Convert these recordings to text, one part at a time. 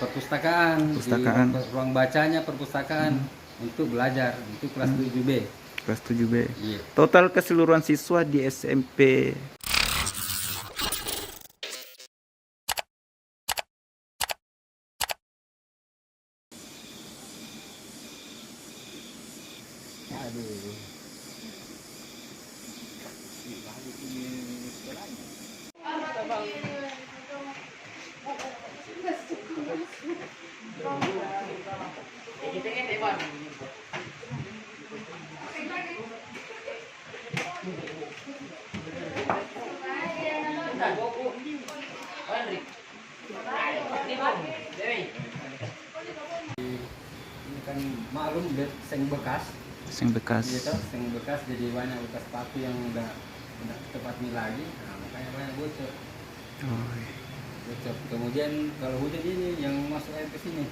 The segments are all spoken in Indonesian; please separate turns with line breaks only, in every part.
perpustakaan,
Perpustakaan.
di ruang bacanya perpustakaan untuk belajar, itu kelas 7B.
Kelas 7B.
Iya.
Total keseluruhan siswa di SMP.
Aduh. Ini kan maklum dia seng bekas,
Sing bekas.
gitu, seng bekas jadi banyak bekas sepatu yang udah tepat nih lagi, nah, makanya banyak bocor.
Oh, iya.
Bocor. Kemudian kalau hujan ini yang masuk air ke sini,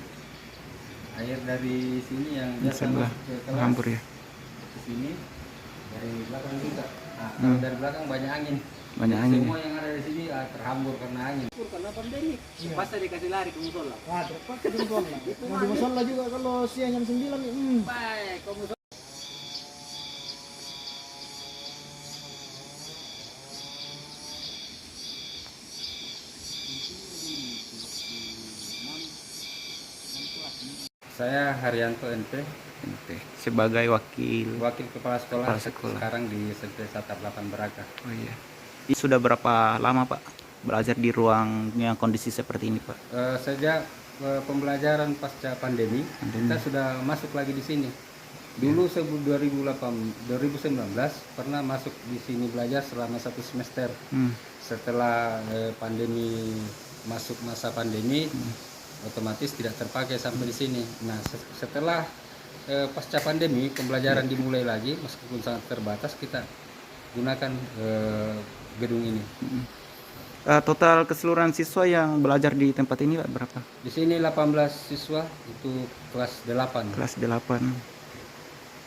air dari sini yang
Di
biasa
sebelah
masuk ke kelas
Hambur ya.
ke sini dari belakang juga. Nah, kalau dari belakang banyak angin.
Banyak
Jadi
angin
semua yang ada di sini terhambur karena angin. Karena pandemi. Pasti dikasih lari ke musola.
Wah, terpaksa di musola. Mau di musola juga kalau siang jam 9 nih.
Baik, ke musola. Saya Haryanto NP,
Oke. Sebagai wakil.
wakil kepala sekolah,
Kepala sekolah.
sekarang di SMP Satap 8 Beraka.
Oh iya. Ini sudah berapa lama Pak belajar di ruang yang kondisi seperti ini Pak?
Sejak pembelajaran pasca pandemi, kita sudah masuk lagi di sini. Dulu sebelum 2019 pernah masuk di sini belajar selama 1 semester. Setelah pandemi masuk masa pandemi, otomatis tidak terpakai sampai di sini. Nah, setelah pasca pandemi pembelajaran dimulai lagi, meskipun sangat terbatas, kita gunakan gedung ini.
Total keseluruhan siswa yang belajar di tempat ini Pak berapa?
Di sini 18 siswa, itu kelas 8.
Kelas 8.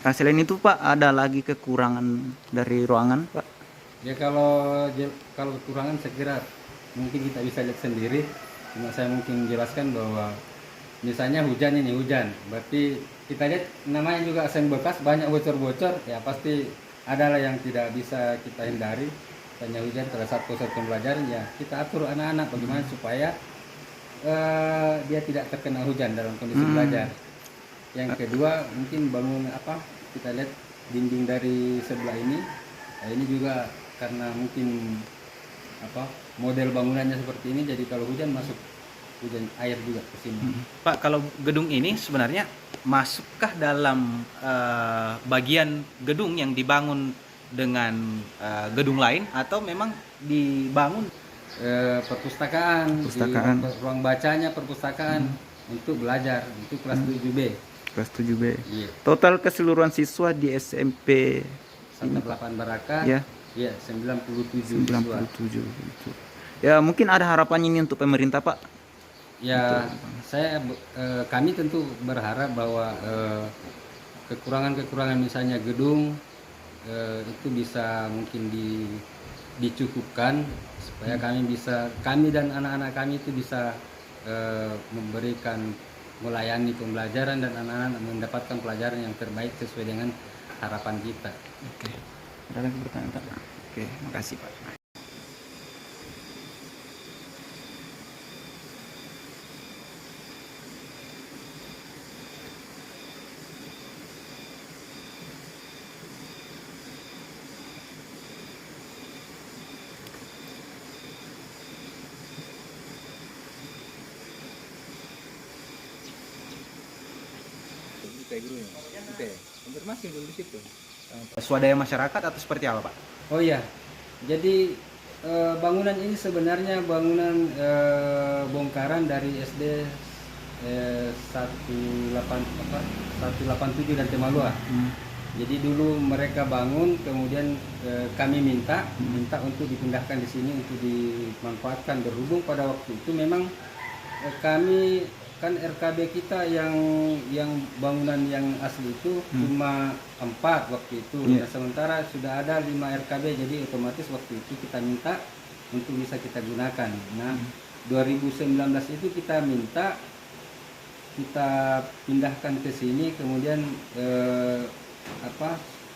Nah, selain itu Pak ada lagi kekurangan dari ruangan Pak?
Ya kalau kekurangan saya kira mungkin kita bisa lihat sendiri. Cuma saya mungkin jelaskan bahwa misalnya hujan, berarti kita lihat namanya juga seng bekas, banyak bocor-bocor, ya pasti adalah yang tidak bisa kita hindari. Misalnya hujan pada saat proses pembelajaran, ya kita atur anak-anak bagaimana supaya dia tidak terkena hujan dalam kondisi belajar. Yang kedua mungkin bangun kita lihat dinding dari sebelah ini, nah ini juga karena mungkin model bangunannya seperti ini, jadi kalau hujan masuk air juga ke sini.
Pak, kalau gedung ini sebenarnya masukkah dalam bagian gedung yang dibangun dengan gedung lain atau memang dibangun
Perpustakaan,
Perpustakaan.
di ruang bacanya perpustakaan untuk belajar, itu kelas 7B.
Kelas 7B.
Iya.
Total keseluruhan siswa di SMP
Satap 8 Beraka.
ya
Iya, 97 siswa.
97 gitu. Ya, mungkin ada harapannya ini untuk pemerintah Pak.
Ya, kami tentu berharap bahwa kekurangan-kekurangan misalnya gedung itu bisa mungkin dicukupkan supaya kami dan anak-anak kami itu bisa melayani pembelajaran dan anak-anak mendapatkan pelajaran yang terbaik sesuai dengan harapan kita.
Oke. Ada lagi pertanyaan Pak? Oke, makasih Pak.
Konfirmasi dulu di situ.
swadaya masyarakat atau seperti apa Pak?
Oh iya, jadi bangunan ini sebenarnya bangunan bongkaran dari SD 187 dan Temalua. Jadi dulu mereka bangun, kemudian kami minta untuk dipindahkan di sini untuk dimanfaatkan. Berhubung pada waktu itu memang kami kan RKB kita yang bangunan yang asli itu cuma 4 waktu itu. Nah, sementara sudah ada 5 RKB, jadi otomatis waktu itu kita minta untuk bisa kita gunakan. Nah, 2019 itu kita minta kita pindahkan ke sini, kemudian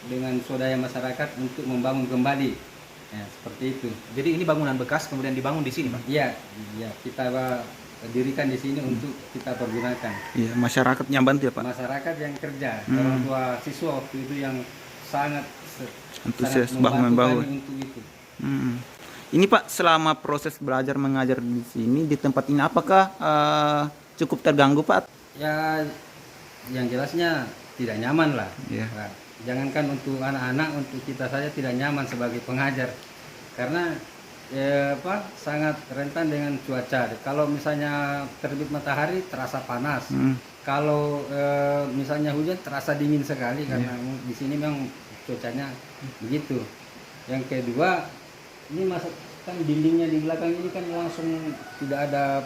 dengan swadaya masyarakat untuk membangun kembali. Ya, seperti itu.
Jadi ini bangunan bekas kemudian dibangun di sini, Pak.
Iya, iya, kita dirikan di sini untuk kita pergunakan.
Iya, masyarakatnya bantu ya Pak.
Masyarakat yang kerja, orang tua siswa waktu itu yang sangat
Antusias
membantu
membawa.
kami untuk itu.
Hmm. Ini Pak, selama proses belajar mengajar di sini di tempat ini, apakah cukup terganggu Pak?
Ya, yang jelasnya tidak nyaman lah.
Iya.
Nah, jangankan untuk anak-anak, untuk kita saja tidak nyaman sebagai pengajar, karena sangat rentan dengan cuaca. Kalau misalnya terbit matahari terasa panas, kalau misalnya hujan terasa dingin sekali, karena di sini memang cuacanya begitu. Yang kedua, ini kan dindingnya di belakang ini kan langsung tidak ada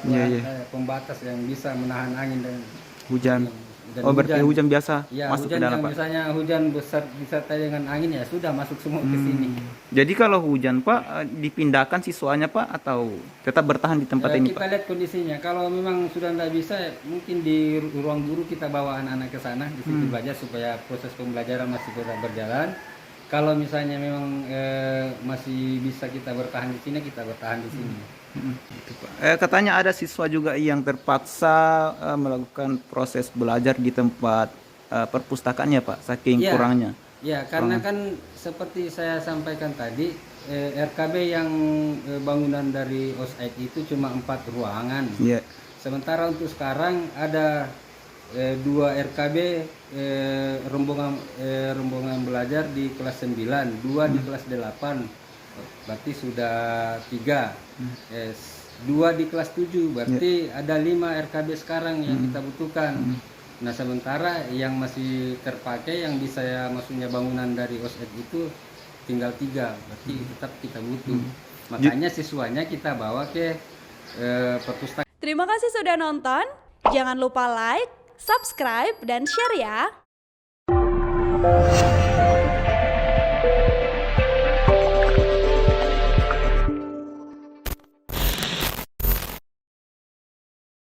pembatas yang bisa menahan angin dan
Hujan.
dan
Berarti hujan biasa
ya,
masuk
hujan
ke dalam
yang
Pak.
misalnya hujan besar disertai dengan angin, ya sudah masuk semua ke sini.
Jadi kalau hujan Pak, dipindahkan siswanya Pak atau tetap bertahan di tempat ini
Kita
Pak?
lihat kondisinya. Kalau memang sudah tidak bisa, mungkin di ruang guru kita bawa anak-anak ke sana di situ belajar supaya proses pembelajaran masih tetap berjalan. Kalau misalnya memang masih bisa kita bertahan di sini, kita bertahan di sini.
Gitu, Pak. Katanya ada siswa juga yang terpaksa melakukan proses belajar di tempat perpustakaannya Pak, saking
Iya.
kurangnya.
Ya, karena kan seperti saya sampaikan tadi, RKB yang bangunan dari OSAID itu cuma 4 ruangan.
Iya.
Sementara untuk sekarang ada 2 RKB rombongan belajar di kelas 9, 2 di kelas 8. Berarti sudah 3. 2 di kelas 7, berarti ada 5 RKB sekarang yang kita butuhkan. Nah, sementara yang masih terpakai yang bisa maksudnya bangunan dari OSAID itu tinggal 3, berarti tetap kita butuh. Makanya siswanya kita bawa ke perpustakaan.
Terima kasih sudah nonton. Jangan lupa like, subscribe, dan share ya.